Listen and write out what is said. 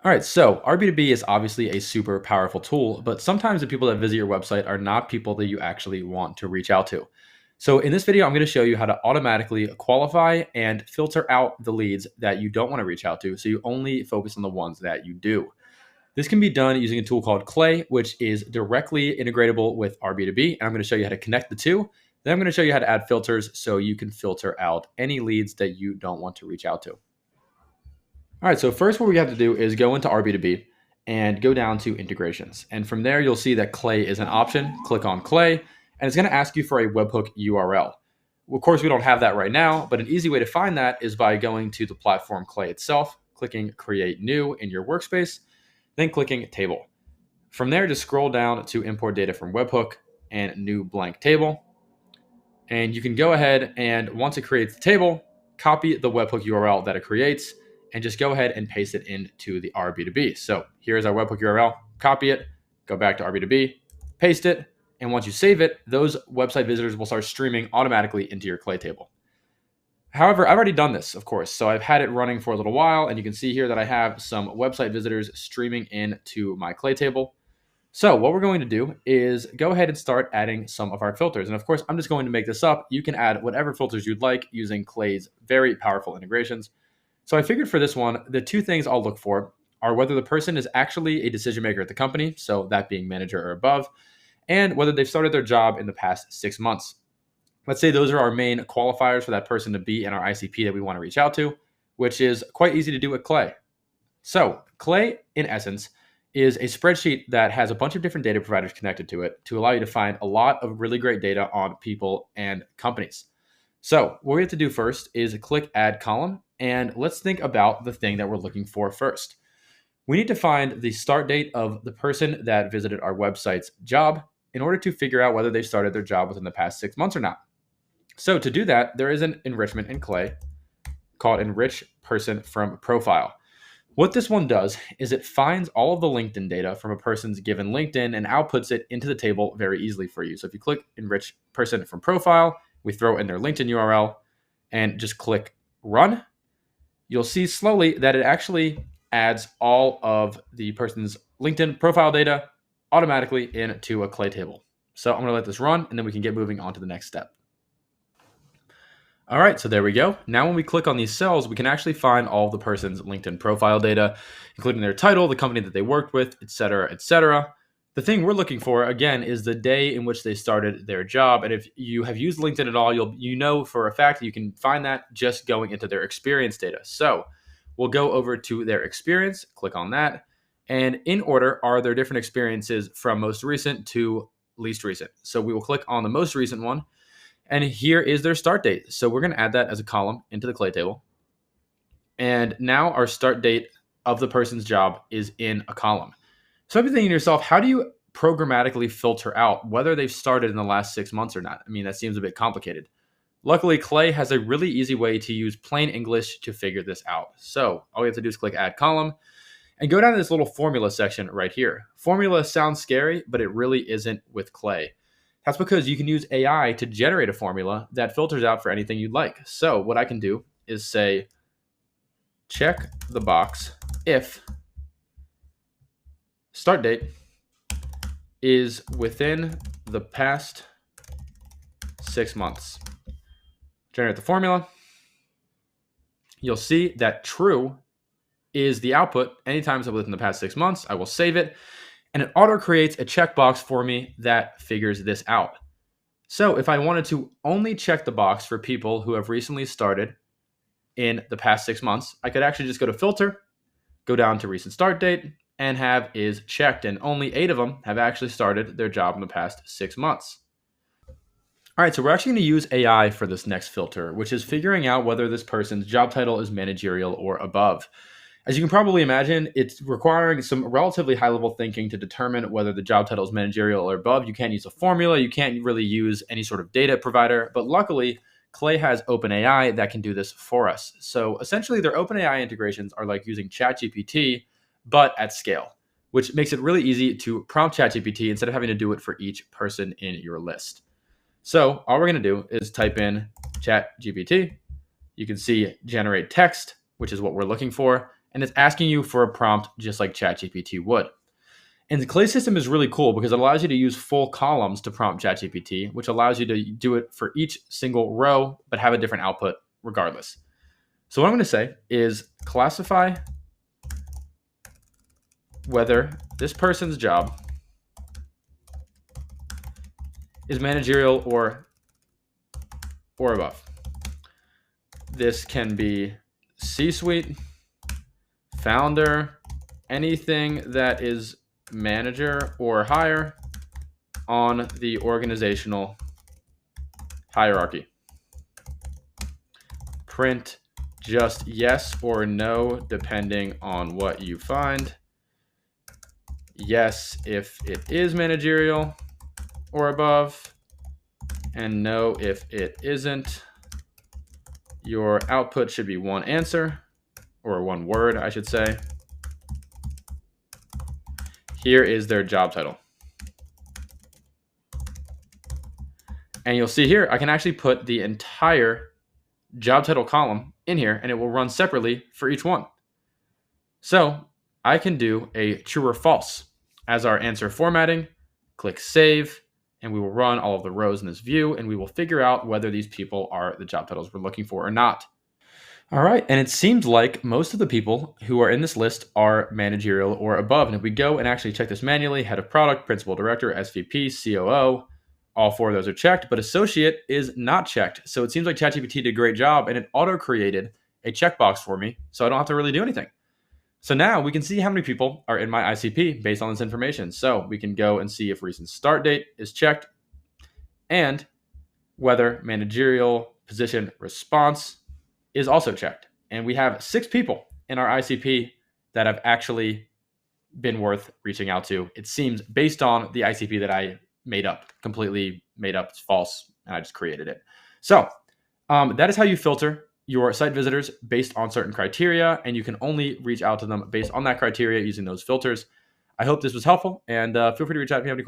All right, so RB2B is obviously a super powerful tool, but sometimes the people that visit your website are not people that you actually want to reach out to. So in this video, I'm going to show you how to automatically qualify and filter out the leads that you don't want to reach out to, so you only focus on the ones that you do. This can be done using a tool called Clay, which is directly integratable with RB2B, and I'm going to show you how to connect the two. Then I'm going to show you how to add filters so you can filter out any leads that you don't want to reach out to. All right, so first what we have to do is go into RB2B and go down to integrations. And from there, you'll see that Clay is an option. Click on Clay, and it's going to ask you for a webhook URL. Well, of course, we don't have that right now, but an easy way to find that is by going to the platform Clay itself, clicking Create New in your workspace, then clicking Table. From there, just scroll down to Import Data from Webhook and New Blank Table. And you can go ahead and once it creates the table, copy the webhook URL that it creates and just go ahead and paste it into the RB2B. So here's our webhook URL, copy it, go back to RB2B, paste it, and once you save it, those website visitors will start streaming automatically into your Clay table. However, I've already done this, of course, so I've had it running for a little while, and you can see here that I have some website visitors streaming into my Clay table. So what we're going to do is go ahead and start adding some of our filters. And of course, I'm just going to make this up. You can add whatever filters you'd like using Clay's very powerful integrations. So I figured for this one, the two things I'll look for are whether the person is actually a decision maker at the company, so that being manager or above, and whether they've started their job in the past 6 months. Let's say those are our main qualifiers for that person to be in our ICP that we want to reach out to, which is quite easy to do with Clay. So Clay, in essence, is a spreadsheet that has a bunch of different data providers connected to it to allow you to find a lot of really great data on people and companies. So what we have to do first is click Add Column, and let's think about the thing that we're looking for first. We need to find the start date of the person that visited our website's job in order to figure out whether they started their job within the past 6 months or not. So to do that, there is an enrichment in Clay called Enrich Person from Profile. What this one does is it finds all of the LinkedIn data from a person's given LinkedIn and outputs it into the table very easily for you. So if you click Enrich Person from Profile, we throw in their LinkedIn URL and just click Run, you'll see slowly that it actually adds all of the person's LinkedIn profile data automatically into a Clay table. So I'm going to let this run, and then we can get moving on to the next step. All right, so there we go. Now when we click on these cells, we can actually find all the person's LinkedIn profile data, including their title, the company that they worked with, et cetera, et cetera. The thing we're looking for, again, is the day in which they started their job. And if you have used LinkedIn at all, you know for a fact that you can find that just going into their experience data. So we'll go over to their experience, click on that. And in order are their different experiences from most recent to least recent. So we will click on the most recent one. And here is their start date. So we're going to add that as a column into the Clay table. And now our start date of the person's job is in a column. So you're thinking to yourself, how do you programmatically filter out whether they've started in the last 6 months or not? I mean, that seems a bit complicated. Luckily, Clay has a really easy way to use plain English to figure this out. So all we have to do is click Add Column and go down to this little formula section right here. Formula sounds scary, but it really isn't with Clay. That's because you can use AI to generate a formula that filters out for anything you'd like. So what I can do is say, check the box if start date is within the past 6 months. Generate the formula. You'll see that true is the output anytime it's within the past 6 months. I will save it. And it auto creates a checkbox for me that figures this out. So if I wanted to only check the box for people who have recently started in the past 6 months, I could actually just go to filter, go down to recent start date, and have is checked. And only 8 of them have actually started their job in the past 6 months. All right, so we're actually going to use AI for this next filter, which is figuring out whether this person's job title is managerial or above. As you can probably imagine, it's requiring some relatively high-level thinking to determine whether the job title is managerial or above. You can't use a formula. You can't really use any sort of data provider. But luckily, Clay has OpenAI that can do this for us. So essentially, their OpenAI integrations are like using ChatGPT, but at scale, which makes it really easy to prompt ChatGPT instead of having to do it for each person in your list. So all we're going to do is type in ChatGPT. You can see generate text, which is what we're looking for. and it's asking you for a prompt just like ChatGPT would. And the clay system is really cool because it allows you to use full columns to prompt ChatGPT, which allows you to do it for each single row, but have a different output regardless. So what I'm going to say is classify whether this person's job is managerial or above. This can be C-suite, founder, anything that is manager or higher on the organizational hierarchy. Print just yes or no depending on what you find. Yes if it is managerial or above, and no if it isn't. Your output should be one answer, or one word, I should say. Here is their job title. And you'll see here, I can actually put the entire job title column in here, and it will run separately for each one. So I can do a true or false as our answer formatting, click save, and we will run all of the rows in this view, and we will figure out whether these people are the job titles we're looking for or not. All right, and it seems like most of the people who are in this list are managerial or above. And if we go and actually check this manually, head of product, principal director, SVP, COO, all four of those are checked, but associate is not checked. So it seems like ChatGPT did a great job, and it auto-created a checkbox for me, so I don't have to really do anything. So now we can see how many people are in my ICP based on this information. So we can go and see if recent start date is checked and whether managerial position response is also checked. And we have 6 people in our ICP that have actually been worth reaching out to. It seems based on the ICP that I made up, completely made up. It's false, and I just created it. So that is how you filter your site visitors based on certain criteria, and you can only reach out to them based on that criteria using those filters. I hope this was helpful, and feel free to reach out if you have any questions.